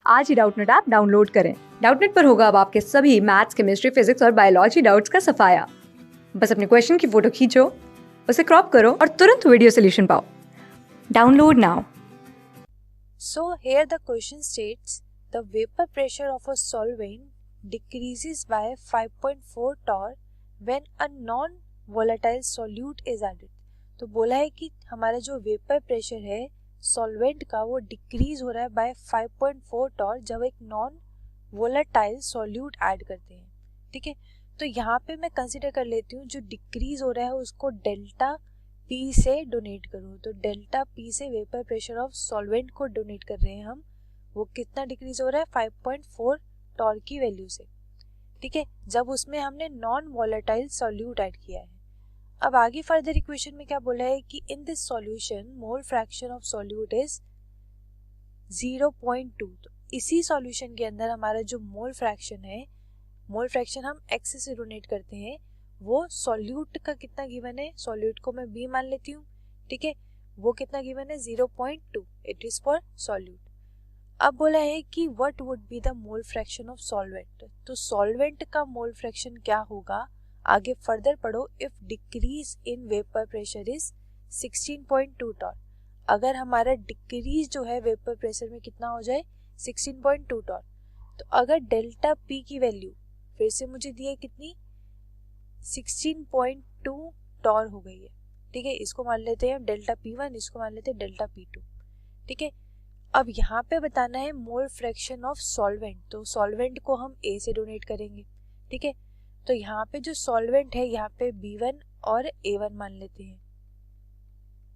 आज ही Doubtnut app download करें। Doubtnut पर होगा अब आपके सभी मैथ्स, केमिस्ट्री, फिजिक्स और बायोलॉजी डाउट्स का सफाया। बस अपने क्वेश्चन की फोटो खींचो, उसे क्रॉप करो और तुरंत वीडियो सोल्यूशन पाओ। Download now. So here the question states the vapor pressure of a solvent decreases by 5.4 torr when a non-volatile solute is added। तो बोला है कि हमारा जो वेपर प्रेशर है सॉल्वेंट का वो डिक्रीज हो रहा है बाय 5.4 टॉर जब एक नॉन वोलेटाइल सॉल्यूट ऐड करते हैं। ठीक है, तो यहाँ पे मैं कंसिडर कर लेती हूँ जो डिक्रीज हो रहा है उसको डेल्टा पी से डोनेट करूँ। तो डेल्टा पी से वेपर प्रेशर ऑफ सॉल्वेंट को डोनेट कर रहे हैं हम। वो कितना डिक्रीज हो रहा है 5.4 टॉर की वैल्यू से। ठीक है, जब उसमें हमने नॉन वॉलेटाइल सॉल्यूट ऐड किया है। अब आगे फर्दर इक्वेशन में क्या बोला है कि in this solution mole fraction of solute is 0.2। तो इसी सॉल्यूशन के अंदर हमारा जो मोल फ्रैक्शन है, मोल फ्रैक्शन हम x से डोनेट करते हैं, वो सॉल्यूट का कितना गिवन है, सॉल्यूट को मैं b मान लेती हूँ। ठीक है, वो कितना गिवन है 0.2, इट इज फॉर सॉल्यूट। अब बोला है कि what would be the mole fraction of solvent. तो सॉल्वेंट का मोल फ्रैक्शन क्या होगा, आगे फर्दर पढ़ो। If decrease in vapour pressure is 16.2 torr, अगर हमारा डिक्रीज जो है वेपर प्रेशर में कितना हो जाए 16.2 टॉर, तो अगर डेल्टा पी की वैल्यू फिर से मुझे दी है कितनी 16.2 टॉर हो गई है। ठीक है, इसको मान लेते हैं डेल्टा P1, इसको मान लेते हैं डेल्टा P2। ठीक है, अब यहाँ पे बताना है मोल फ्रैक्शन ऑफ सॉल्वेंट। तो सॉल्वेंट को हम A से डोनेट करेंगे। ठीक है, तो यहाँ पे जो सॉल्वेंट है यहाँ पे B1 और A1 मान लेते हैं।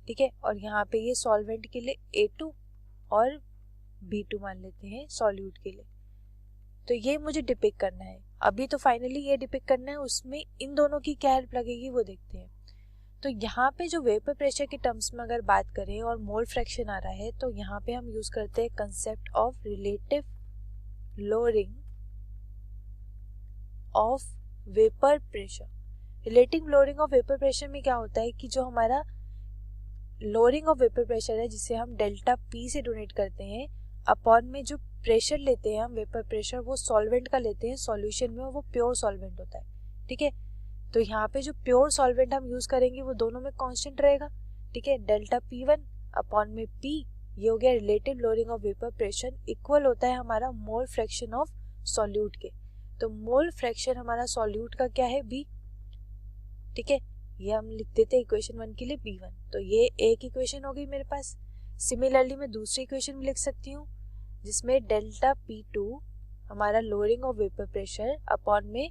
ठीक है, और यहाँ पे ये सॉल्वेंट के लिए A2 और B2 मान लेते हैं सॉल्यूट के लिए। तो ये मुझे डिपिक्ट करना है। अभी तो फाइनली ये डिपिक्ट करना है, उसमें इन दोनों की क्या हेल्प लगेगी वो देखते हैं। तो यहाँ पे जो वेपर प्रेशर के टर्म्स में अगर बात करें और मोल फ्रैक्शन आ रहा है, तो यहाँ पे हम यूज करते हैं concept of relative lowering of vapour pressure. Relative lowering of vapour pressure में क्या होता है कि जो हमारा लोअरिंग ऑफ वेपर प्रेशर है जिसे हम डेल्टा पी से डोनेट करते हैं, अपॉन में जो प्रेशर लेते हैं हम वेपर प्रेशर वो सॉल्वेंट का लेते हैं सॉल्यूशन में, वो प्योर सॉल्वेंट होता है। ठीक है, तो यहाँ पे जो प्योर सॉल्वेंट हम यूज करेंगे वो दोनों में कांस्टेंट रहेगा। ठीक है, डेल्टा P1 अपॉन में P, ये हो गया relative lowering of vapour pressure, equal होता है हमारा मोल फ्रैक्शन ऑफ सॉल्यूट के। तो मोल फ्रैक्शन हमारा सॉल्यूट का क्या है B। ठीक है, ये हम लिख देते हैं इक्वेशन 1 के लिए B1। तो ये एक इक्वेशन हो गई मेरे पास। सिमिलरली मैं दूसरी इक्वेशन भी लिख सकती हूँ जिसमें डेल्टा P2 हमारा lowering of vapour pressure upon में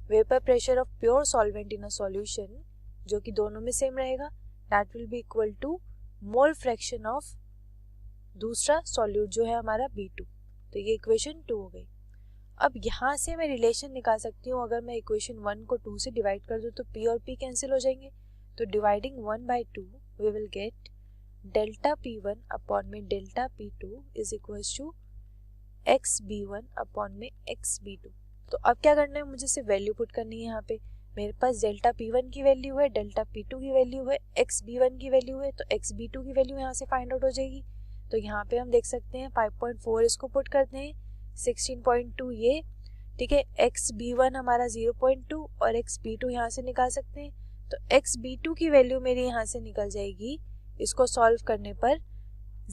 vapour pressure of pure solvent in a solution, जो कि दोनों में सेम रहेगा, that will be equal to mole fraction of दूसरा सॉल्यूट जो है हमारा B2। तो ये इक्वेशन 2 हो गई। अब यहाँ से मैं रिलेशन निकाल सकती हूँ, अगर मैं इक्वेशन 1 को 2 से डिवाइड कर दूँ तो P और P कैंसिल हो जाएंगे। तो dividing 1 by 2 we will get delta P1 upon में delta P2 is equals to x B1 upon में एक्स B2। तो अब क्या करना है, मुझे सिर्फ वैल्यू पुट करनी है। यहाँ पे मेरे पास डेल्टा P1 की वैल्यू है, डेल्टा P2 की वैल्यू है, एक्स B1 की वैल्यू है, तो एक्स B2 की वैल्यू यहाँ से फाइंड आउट हो जाएगी। तो यहाँ पे हम देख सकते हैं 5.4 इसको पुट करते हैं, 16.2 ये। ठीक है, एक्स B1 हमारा 0.2 और एक्स B2 यहाँ से निकाल सकते हैं। तो एक्स B2 की वैल्यू मेरी यहाँ से निकल जाएगी, इसको सॉल्व करने पर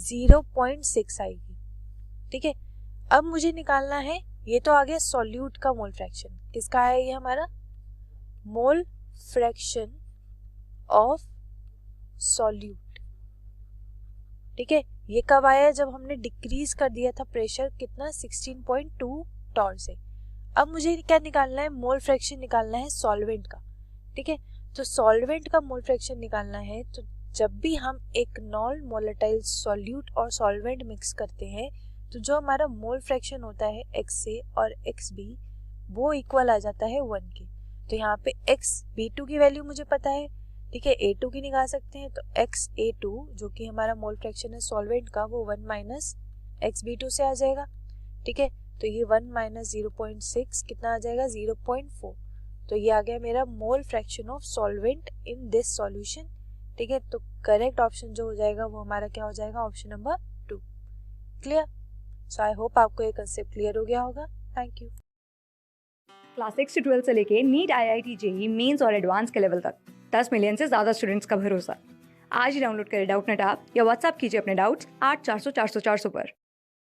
0.6 आएगी। ठीक है, अब मुझे निकालना है, ये तो आ गया सॉल्यूट का मोल फ्रैक्शन। किसका है ये हमारा मोल फ्रैक्शन ऑफ सॉल्यूट। ठीक है, ये कब आया, जब हमने डिक्रीज कर दिया था प्रेशर कितना 16.2 टॉर से। अब मुझे क्या निकालना है, मोल फ्रैक्शन निकालना है सॉल्वेंट का। ठीक है, तो सॉल्वेंट का मोल फ्रैक्शन निकालना है, तो जब भी हम एक नॉन वोलेटाइल सॉल्यूट और सॉल्वेंट मिक्स करते हैं तो जो हमारा मोल फ्रैक्शन होता है एक्स ए और एक्स बी वो इक्वल आ जाता है 1 के। तो यहाँ पे एक्स B2 की वैल्यू मुझे पता है। ठीक है, A2 की निकाल सकते हैं, तो एक्स A2 जो कि हमारा मोल फ्रैक्शन है सॉल्वेंट का वो 1 माइनस एक्स B2 से आ जाएगा। ठीक है, तो ये 1 माइनस 0.6 कितना आ जाएगा 0.4। तो ये आ गया मेरा मोल fraction of solvent in this solution. ठीक है, तो करेक्ट ऑप्शन जो हो जाएगा वो हमारा क्या हो जाएगा, option number 2। Clear. So I hope आपको ये कंसेप्ट क्लियर हो गया होगा। Thank you. क्लास 6 से 12 से लेके नीट, IIT, जेई मेंस और एडवांस के लेवल तक 10 मिलियन से ज्यादा स्टूडेंट्स का भरोसा। आज ही डाउनलोड करें डाउटनेट ऐप या व्हाट्सएप कीजिए अपने डाउट्स 8400 400 400 पर।